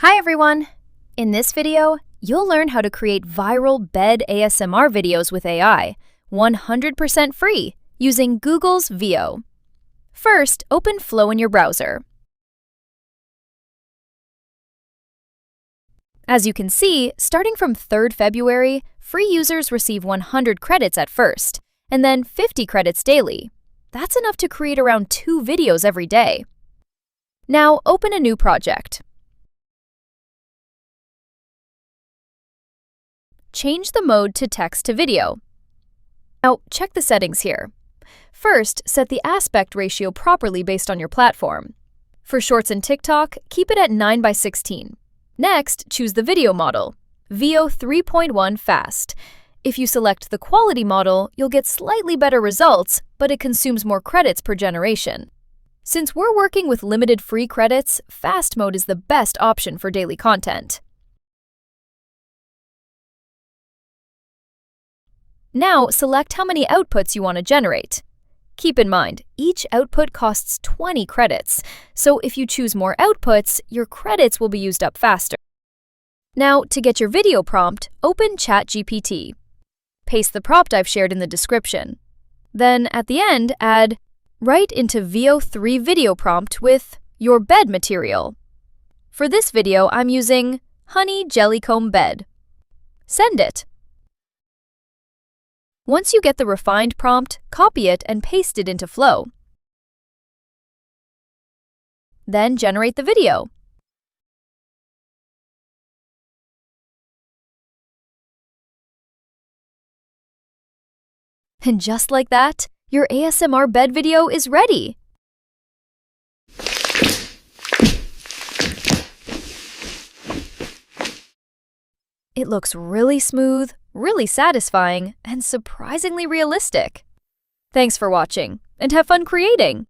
Hi everyone! In this video, you'll learn how to create viral bed ASMR videos with AI, 100% free, using Google's Veo. First, open Flow in your browser. As you can see, starting from 3rd February, free users receive 100 credits at first, and then 50 credits daily. That's enough to create around 2 videos every day. Now, open a new project. Change the mode to text to video. Now, check the settings here. First, set the aspect ratio properly based on your platform. For Shorts and TikTok, keep it at 9:16. Next, choose the video model, Veo 3.1 Fast. If you select the quality model, you'll get slightly better results, but it consumes more credits per generation. Since we're working with limited free credits, Fast mode is the best option for daily content. Now, select how many outputs you want to generate. Keep in mind, each output costs 20 credits, so if you choose more outputs, your credits will be used up faster. Now, to get your video prompt, open ChatGPT. Paste the prompt I've shared in the description. Then, at the end, add, "Write into Veo 3 video prompt with your bed material." For this video, I'm using honey jellycomb bed. Send it. Once you get the refined prompt, copy it and paste it into Flow. Then generate the video. And just like that, your ASMR bed video is ready! It looks really smooth, really satisfying, and surprisingly realistic. Thanks for watching, and have fun creating!